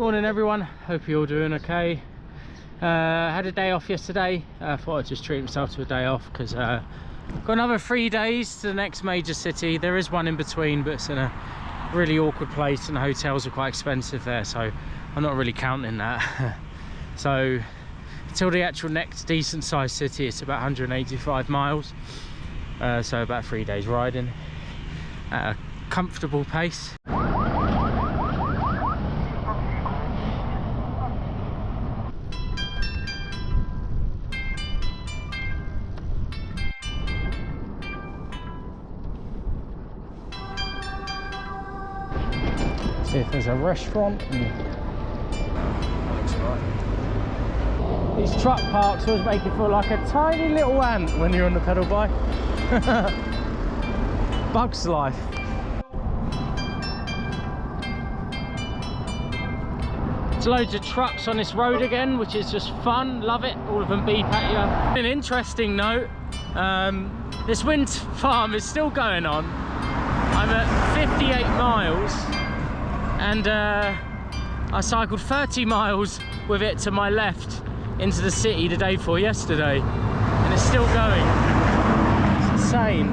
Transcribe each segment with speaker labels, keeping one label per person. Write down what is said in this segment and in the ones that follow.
Speaker 1: Morning everyone, hope you're all doing okay. Had a day off yesterday. Thought I'd just treat myself to a day off because got another 3 days to the next major city. There is one in between, but it's in a really awkward place and the hotels are quite expensive there, so I'm not really counting that. So until the actual next decent sized city, it's about 185 miles, so about 3 days riding at a comfortable pace. See if there's a restaurant. Looks right. These truck parks always make you feel like a tiny little ant when you're on the pedal bike. Bug's life. There's loads of trucks on this road again, which is just fun. Love it. All of them beep at you. An interesting note, this wind farm is still going on. I'm at 58 miles. And I cycled 30 miles with it to my left into the city the day before yesterday, and it's still going. It's insane.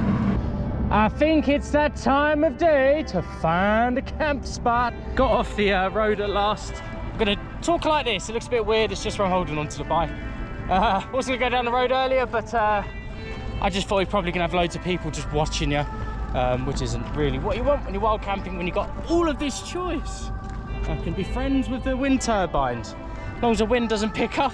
Speaker 1: I think it's that time of day to find a camp spot. Got off the road at last. I'm gonna talk like this. It looks a bit weird. It's just where I'm holding onto the bike. Wasn't gonna go down the road earlier, but I just thought you're probably gonna have loads of people just watching you. Which isn't really what you want when you're wild camping, when you've got all of this choice. I can be friends with the wind turbines. As long as the wind doesn't pick up,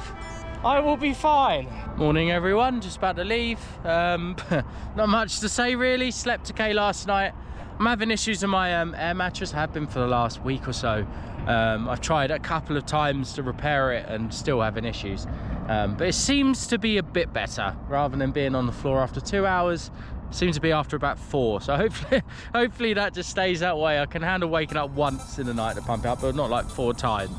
Speaker 1: I will be fine. Morning everyone, just about to leave. Not much to say really. Slept okay last night. I'm having issues with my air mattress. I have been for the last week or so. I've tried a couple of times to repair it and still having issues. But it seems to be a bit better. Rather than being on the floor after 2 hours, seems to be after about 4. So hopefully that just stays that way. I can handle waking up once in the night to pump it up, but not like 4 times.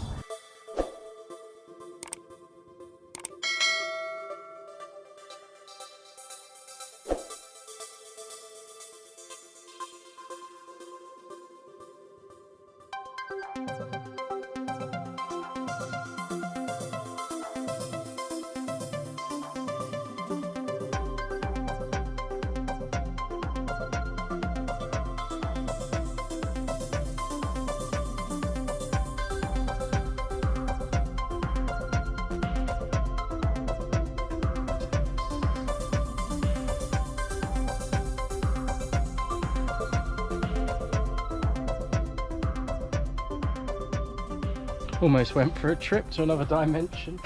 Speaker 1: Almost went for a trip to another dimension.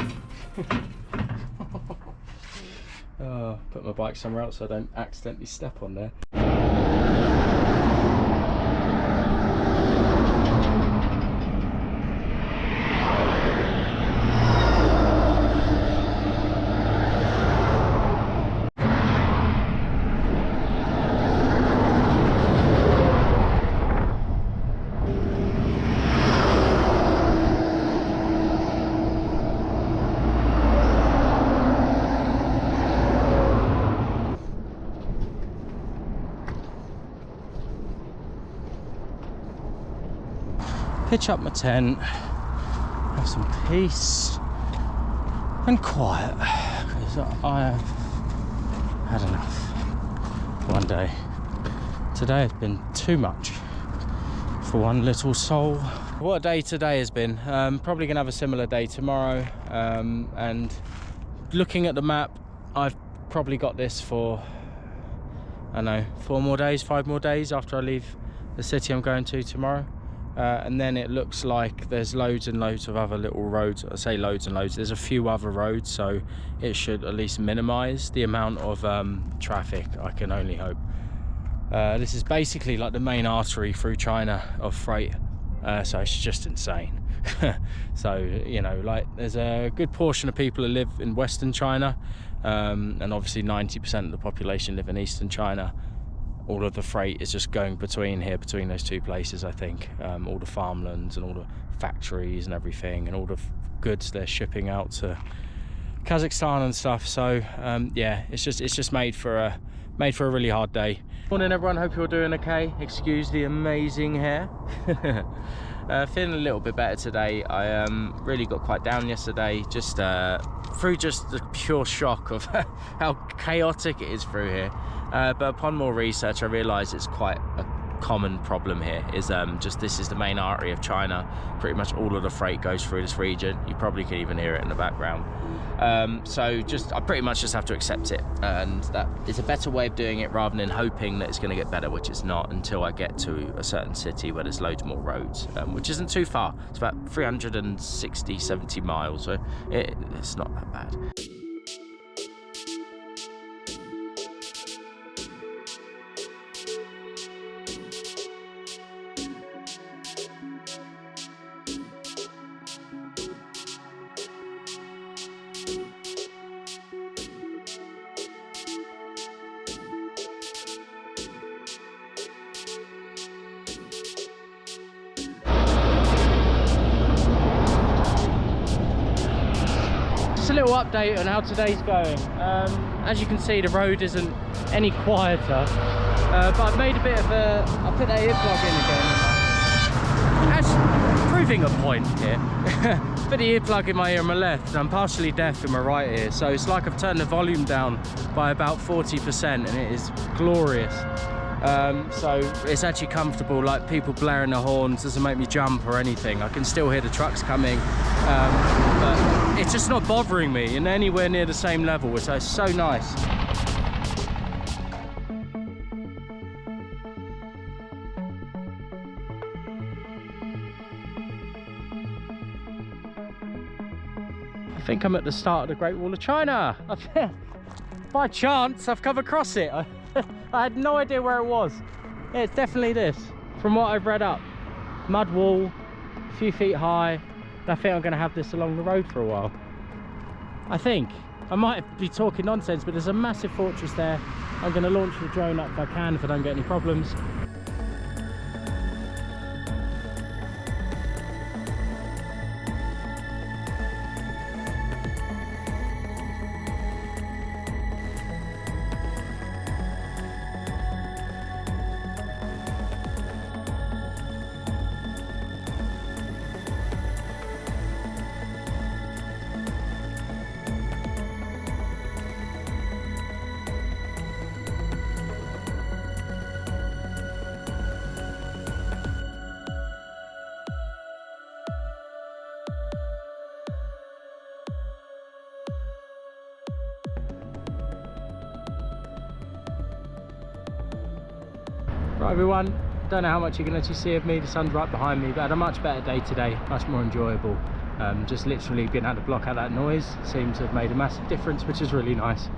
Speaker 1: Put my bike somewhere else so I don't accidentally step on there. Pitch up my tent, have some peace and quiet, because I have had enough one day. Today has been too much for one little soul. What a day today has been. Probably gonna have a similar day tomorrow, and looking at the map, I've probably got this for, I don't know, 4 more days, 5 more days after I leave the city I'm going to tomorrow. And then it looks like there's loads and loads of other little roads. I say loads and loads, there's a few other roads, so it should at least minimize the amount of traffic, I can only hope. This is basically like the main artery through China of freight, so it's just insane. So, you know, like there's a good portion of people who live in Western China, and obviously 90% of the population live in Eastern China. All of the freight is just going between those two places, I think. All the farmlands and all the factories and everything, and all the goods they're shipping out to Kazakhstan and stuff. So yeah, it's just made for a really hard day. Morning everyone, hope you're doing okay. Excuse the amazing hair. Feeling a little bit better today. I really got quite down yesterday, just through just the pure shock of how chaotic it is through here. But upon more research, I realised it's quite a common problem here. Is just this is the main artery of China. Pretty much all of the freight goes through this region. You probably can even hear it in the background. So I pretty much just have to accept it, and that is a better way of doing it rather than hoping that it's going to get better, which it's not, until I get to a certain city where there's loads more roads, which isn't too far. It's about 360-70 miles, so it's not that bad. A little update on how today's going. As you can see, the road isn't any quieter, but I've made a bit of I put that earplug in again. That's proving a point here. Put the earplug in my ear on my left, and I'm partially deaf in my right ear, so it's like I've turned the volume down by about 40%, and it is glorious. So it's actually comfortable. Like, people blaring their horns doesn't make me jump or anything. I can still hear the trucks coming, but it's just not bothering me in anywhere near the same level, which is so nice. I think I'm at the start of the Great Wall of China. By chance, I've come across it. I had no idea where it was. Yeah, it's definitely this, from what I've read up. Mud wall, a few feet high. I think I'm going to have this along the road for a while. I think. I might be talking nonsense, but there's a massive fortress there. I'm going to launch the drone up if I can, if I don't get any problems. Right everyone, don't know how much you can actually see of me, the sun's right behind me, but I had a much better day today, much more enjoyable. Just literally being able to block out that noise seemed to have made a massive difference, which is really nice.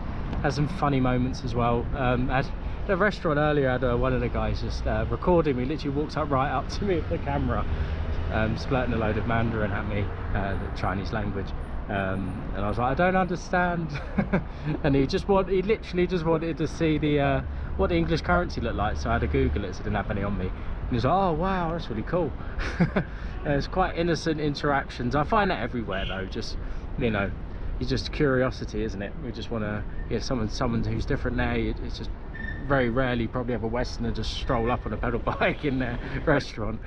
Speaker 1: Had some funny moments as well. At the restaurant earlier, I had one of the guys just recording me, literally walked up right up to me with the camera, splurting a load of Mandarin at me, the Chinese language. And I was like, I don't understand. And he literally just wanted to see the what the English currency looked like, so I had to Google it, so I didn't have any on me. And he was like, oh wow, that's really cool. It's quite innocent interactions. I find that everywhere though, just, you know, it's just curiosity, isn't it? We just want to, yeah, someone who's different there. It's just very rarely probably have a Westerner just stroll up on a pedal bike in their restaurant.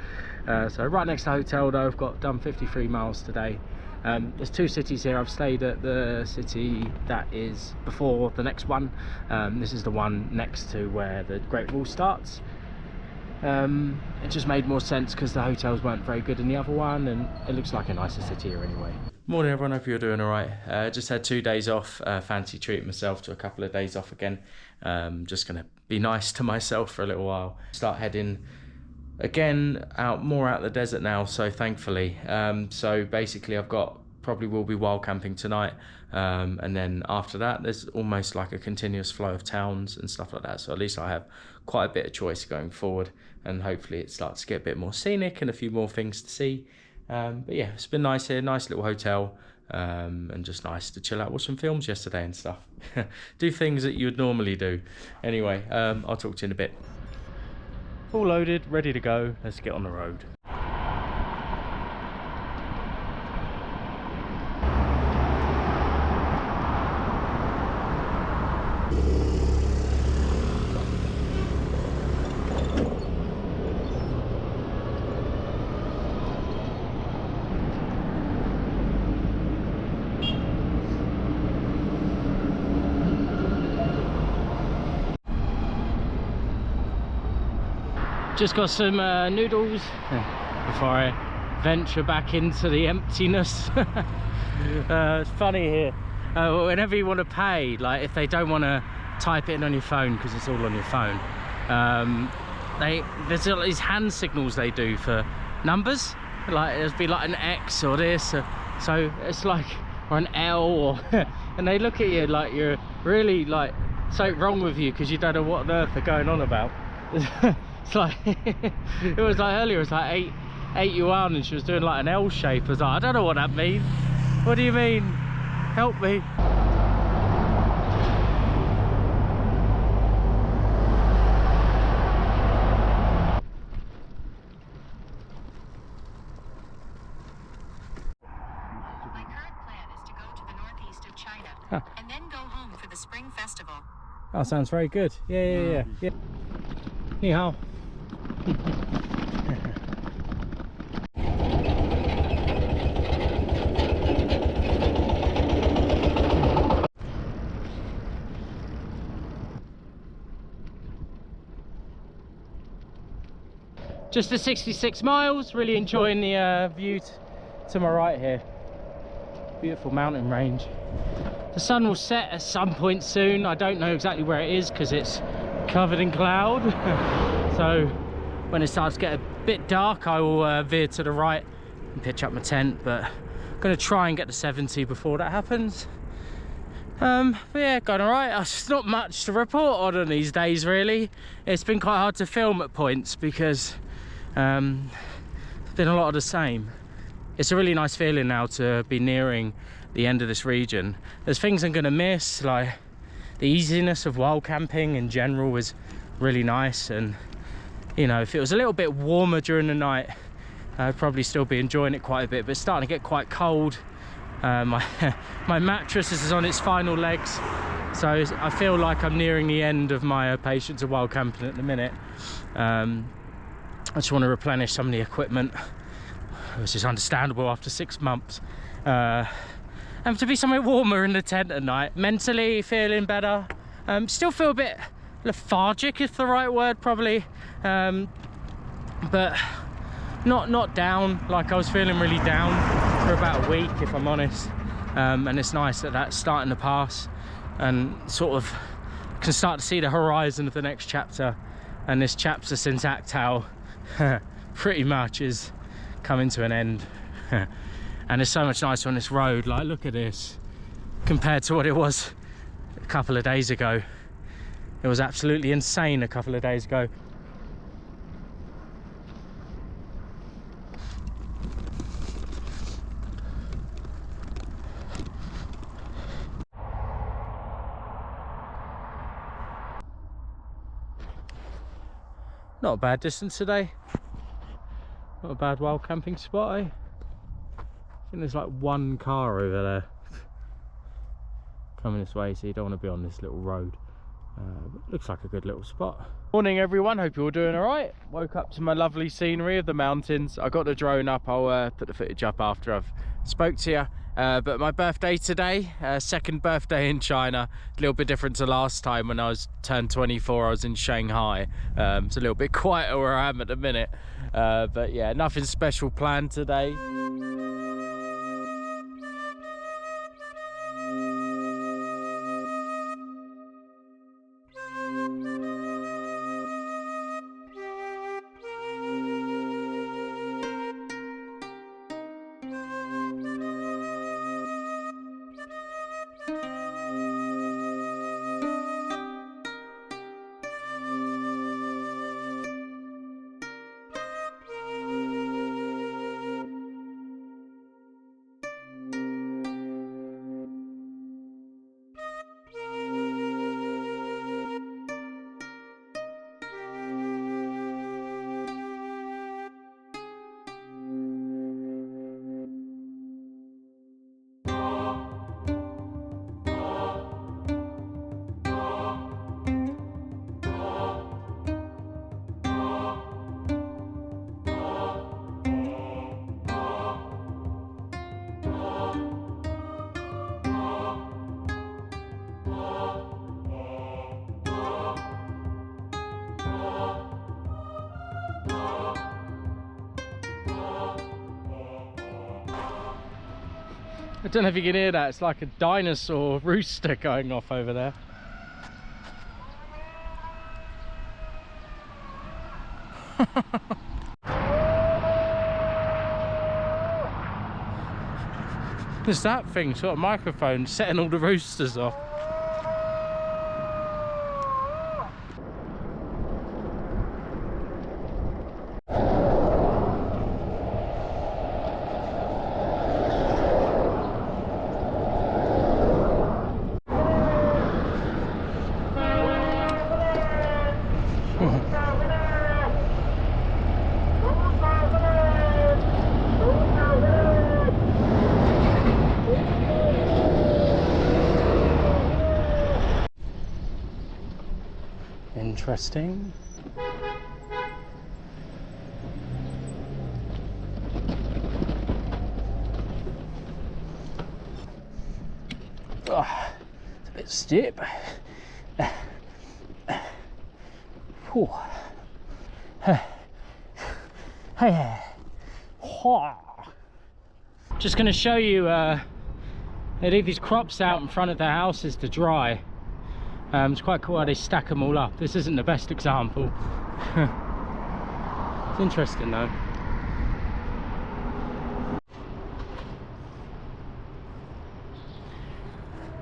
Speaker 1: So right next to the hotel though, I've done 53 miles today. There's two cities here. I've stayed at the city that is before the next one. This is the one next to where the Great Wall starts. It just made more sense because the hotels weren't very good in the other one, and it looks like a nicer city here anyway. Morning everyone, hope you're doing alright. Just had 2 days off, fancy treating myself to a couple of days off again. Just gonna be nice to myself for a little while. Start heading again more out the desert now, so thankfully. So basically I've probably will be wild camping tonight, and then after that there's almost like a continuous flow of towns and stuff like that, so at least I have quite a bit of choice going forward, and hopefully it starts to get a bit more scenic and a few more things to see. But yeah, it's been nice here, nice little hotel, and just nice to chill out, watch some films yesterday and stuff. Do things that you would normally do. Anyway, I'll talk to you in a bit. All loaded, ready to go, let's get on the road. Just got some noodles before I venture back into the emptiness. It's funny here. Whenever you want to pay, like if they don't want to type it in on your phone because it's all on your phone, there's all these hand signals they do for numbers. Like it'll be like an X or this, so it's like, or an L, or and they look at you like you're really like something wrong with you because you don't know what on earth they're going on about. It's like it was like earlier, it was like 8 yuan, and she was doing like an L shape. I was like, I don't know what that means. What do you mean? Help me.
Speaker 2: My current plan is to go to the northeast of China and then go home for the spring festival.
Speaker 1: That sounds very good. Yeah. Ni hao. Just the 66 miles, really enjoying the view to my right here. Beautiful mountain range. The sun will set at some point soon. I don't know exactly where it is because it's covered in cloud. So when it starts to get a bit dark, I will veer to the right and pitch up my tent, but I'm gonna try and get to 70 before that happens. But yeah, going all right. There's not much to report on these days, really. It's been quite hard to film at points because it's been a lot of the same. It's a really nice feeling now to be nearing the end of this region. There's things I'm gonna miss, like the easiness of wild camping in general was really nice, and you know, if it was a little bit warmer during the night, I'd probably still be enjoying it quite a bit, but it's starting to get quite cold. My mattress is on its final legs, so I feel like I'm nearing the end of my patience of wild camping at the minute. I just want to replenish some of the equipment, which is understandable after 6 months. And to be somewhere warmer in the tent at night. Mentally feeling better. Still feel a bit lethargic, if the right word, probably. But not down. Like I was feeling really down for about a week, if I'm honest. And it's nice that that's starting to pass, and sort of can start to see the horizon of the next chapter. And this chapter since Actau pretty much is coming to an end. And it's so much nicer on this road. Like, look at this compared to what it was a couple of days ago. It was absolutely insane a couple of days ago. Not a bad distance today. Not a bad wild camping spot, eh? I think there's like one car over there coming this way, so you don't want to be on this little road. Looks like a good little spot. Morning everyone, hope you're all doing all right. Woke up to my lovely scenery of the mountains. I got the drone up, I'll put the footage up after I've spoke to you. But my birthday today, second birthday in China. A little bit different to last time when I turned 24, I was in Shanghai. It's a little bit quieter where I am at the minute. But yeah, nothing special planned today. I don't know if you can hear that. It's like a dinosaur rooster going off over there. There's that thing, sort of microphone, setting all the roosters off. Interesting. Oh, it's a bit steep. Just going to show you, they leave these crops out in front of their houses to dry. It's quite cool how they stack them all up. This isn't the best example. It's interesting though.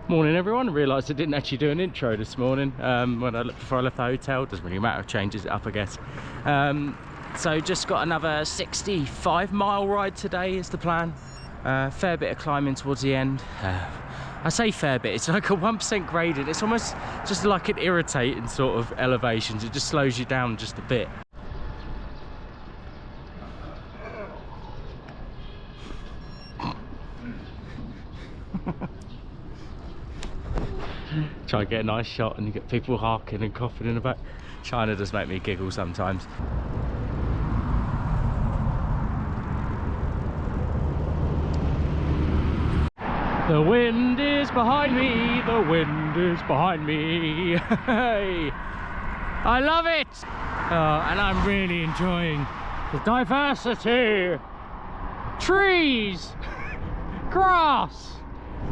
Speaker 1: Morning everyone. I realised I didn't actually do an intro this morning before I left the hotel. Doesn't really matter, changes it up I guess. So just got another 65-mile ride today is the plan. Fair bit of climbing towards the end. I say fair bit, it's like a 1% gradient. It's almost just like an irritating sort of elevations. It just slows you down just a bit. Try and get a nice shot and you get people harking and coughing in the back. China does make me giggle sometimes. The wind is behind me, the wind is behind me. Hey, I love it! And I'm really enjoying the diversity. Trees, grass,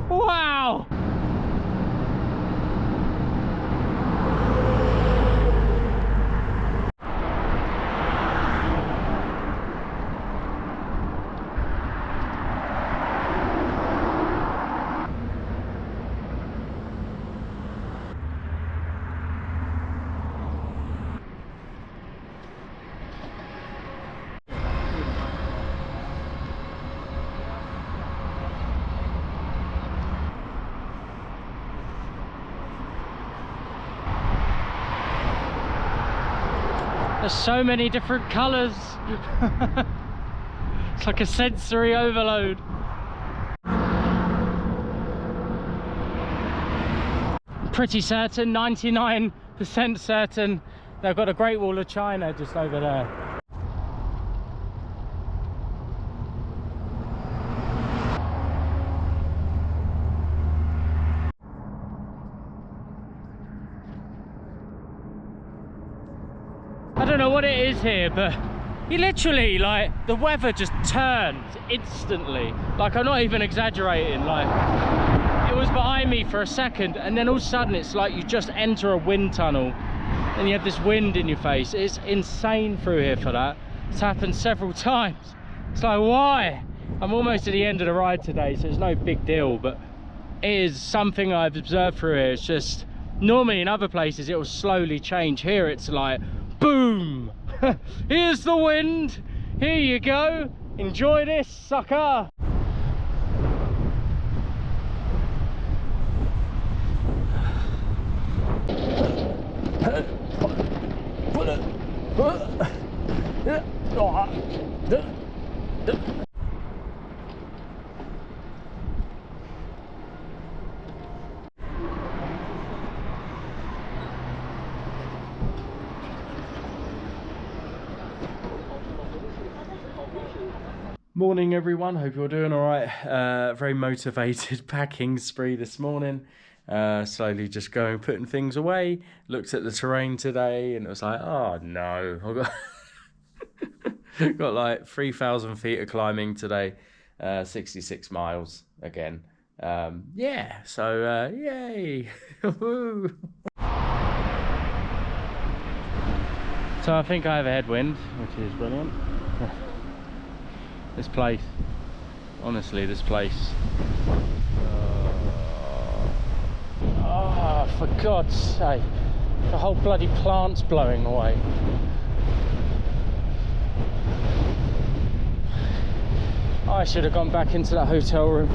Speaker 1: wow! There's so many different colours. It's like a sensory overload. Pretty certain, 99% certain, they've got a Great Wall of China just over there. I don't know what it is here, but you literally, like, the weather just turns instantly. Like, I'm not even exaggerating. Like, it was behind me for a second and then all of a sudden it's like you just enter a wind tunnel and you have this wind in your face. It's insane through here for that. It's happened several times. It's like, why? I'm almost at the end of the ride today, so it's no big deal, but it is something I've observed through here. It's just, normally in other places it will slowly change. Here it's like, boom! Here's the wind! Here you go! Enjoy this, sucker! Morning everyone, hope you're doing all right. Very motivated packing spree this morning. Slowly just going, putting things away. Looked at the terrain today and it was like, oh no, I've got, got like 3,000 feet of climbing today. 66 miles again. Yeah, so yay. So I think I have a headwind, which is brilliant. This place, honestly, this place. Oh, for God's sake, the whole bloody plant's blowing away. I should have gone back into that hotel room.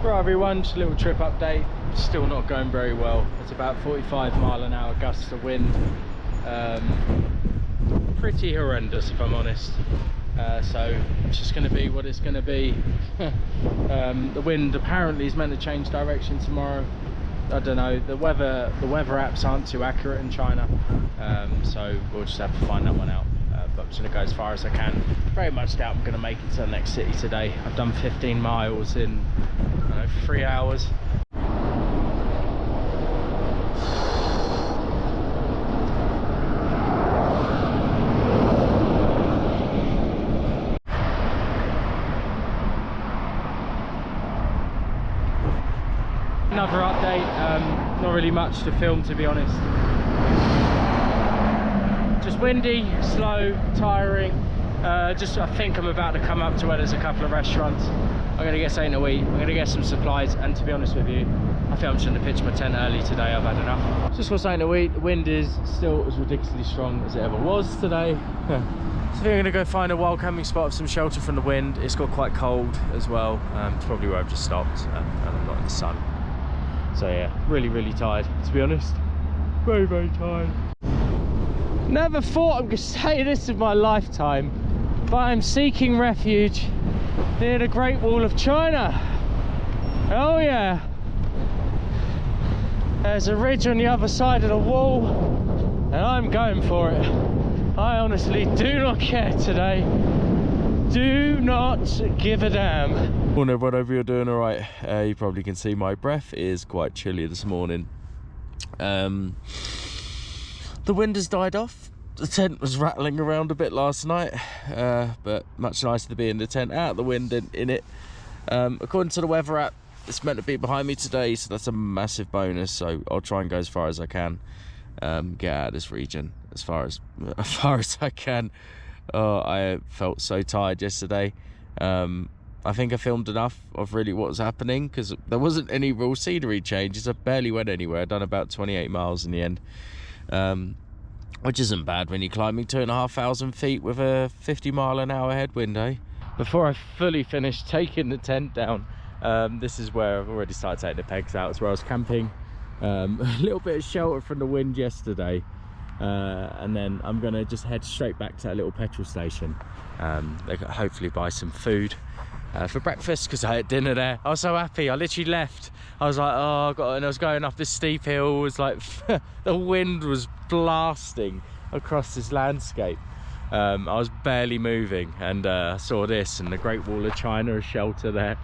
Speaker 1: Right everyone, just a little trip update. Still not going very well. It's about 45-mile-an-hour gusts of wind. Pretty horrendous if I'm honest. So it's just going to be what it's going to be. The wind apparently is meant to change direction tomorrow. I don't know, the weather apps aren't too accurate in China, so we'll just have to find that one out. But I'm just going to go as far as I can. Very much doubt I'm going to make it to the next city today. I've done 15 miles in, I don't know, 3 hours. Another update, not really much to film to be honest. Just windy, slow, tiring. Just I think I'm about to come up to where there's a couple of restaurants. I'm going to get something to eat, I'm going to get some supplies, and to be honest with you, I think I'm just going to pitch my tent early today. I've had enough. Just got something to eat. The wind is still as ridiculously strong as it ever was today. So I think I'm going to go find a wild camping spot with some shelter from the wind. It's got quite cold as well. It's probably where I've just stopped, and I'm not in the sun. So yeah, really tired, to be honest. Very tired. Never thought I'm going to say this in my lifetime, but I'm seeking refuge near the Great Wall of China. Oh yeah. There's a ridge on the other side of the wall, and I'm going for it. I honestly do not care today. Do not give a damn. Morning everyone, hope you're doing alright. You probably can see my breath is quite chilly this morning. The wind has died off. The tent was rattling around a bit last night, but much nicer to be in the tent, out of the wind in it. According to the weather app, it's meant to be behind me today, so that's a massive bonus. So I'll try and go as far as I can, get out of this region as far as I can. Oh, I felt so tired yesterday. I think I filmed enough of really what was happening, because there wasn't any real scenery changes. I barely went anywhere. I'd done about 28 miles in the end, which isn't bad when you're climbing 2,500 feet with a 50-mile-an-hour headwind, eh? Before I fully finished taking the tent down, this is where I've already started taking the pegs out. It's where I was camping. A little bit of shelter from the wind yesterday. And then I'm going to just head straight back to that little petrol station. Hopefully buy some food for breakfast, because I had dinner there. I was so happy. I literally left. I was like, oh God, and I was going up this steep hill. It was like the wind was blasting across this landscape. I was barely moving, and I saw this and the Great Wall of China, a shelter there.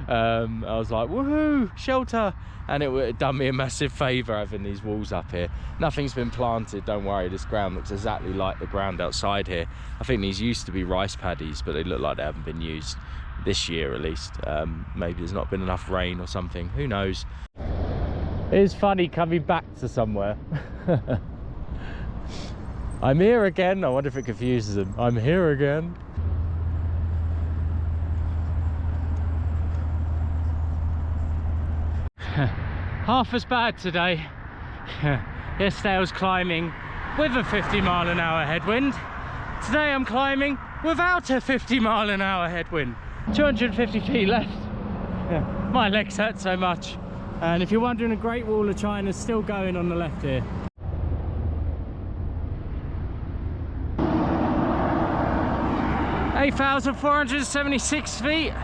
Speaker 1: I was like, woohoo, shelter. And it would have done me a massive favour having these walls up here. Nothing's been planted, don't worry. This ground looks exactly like the ground outside here. I think these used to be rice paddies, but they look like they haven't been used this year at least. Maybe there's not been enough rain or something, who knows. It is funny coming back to somewhere. I'm here again. I wonder if it confuses them. I'm here again. Half as bad today. Yesterday I was climbing with a 50-mile-an-hour headwind. Today I'm climbing without a 50-mile-an-hour headwind. 250 feet left. My legs hurt so much. And if you're wondering, the Great Wall of China is still going on the left here. (8,476 feet.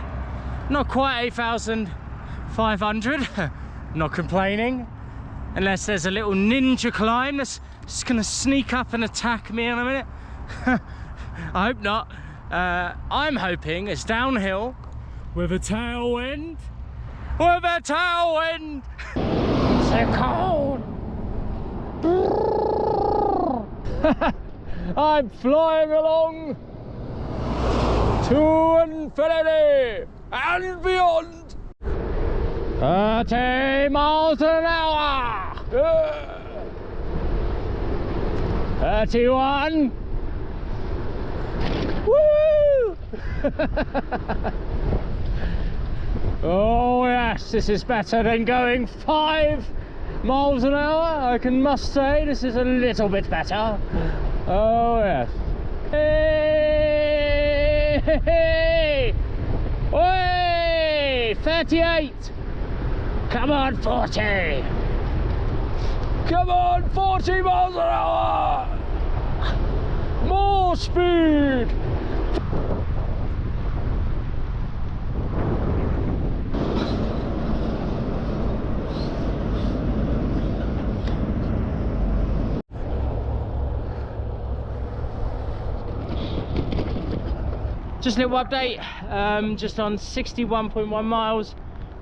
Speaker 1: Not quite 8,500. Not complaining, unless there's a little ninja climb that's just gonna sneak up and attack me in a minute. I hope not. I'm hoping it's downhill with a tailwind with a tailwind. So cold. I'm flying along to infinity and beyond. 30 miles an hour. 31. Woo! Oh yes, this is better than going 5 miles an hour. I must say this is a little bit better. Oh yes. Hey, hey, hey. Hey, 38. Come on, 40. Come on, 40 miles an hour. More speed. Just a little update, just on 61.1 miles,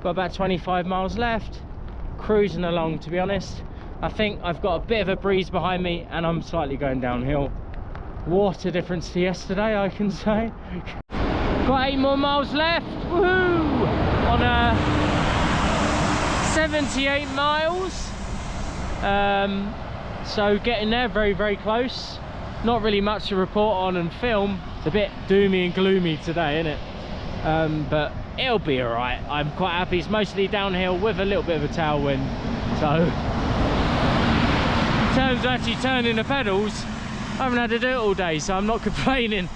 Speaker 1: got about 25 miles left, cruising along to be honest. I think I've got a bit of a breeze behind me and I'm slightly going downhill. What a difference to yesterday, I can say. Got 8 more miles left, woohoo! On 78 miles, so getting there, very, very close. Not really much to report on and film. It's a bit doomy and gloomy today, isn't it? But it'll be all right. I'm quite happy. It's mostly downhill with a little bit of a tailwind. So in terms of actually turning the pedals, I haven't had to do it all day, so I'm not complaining.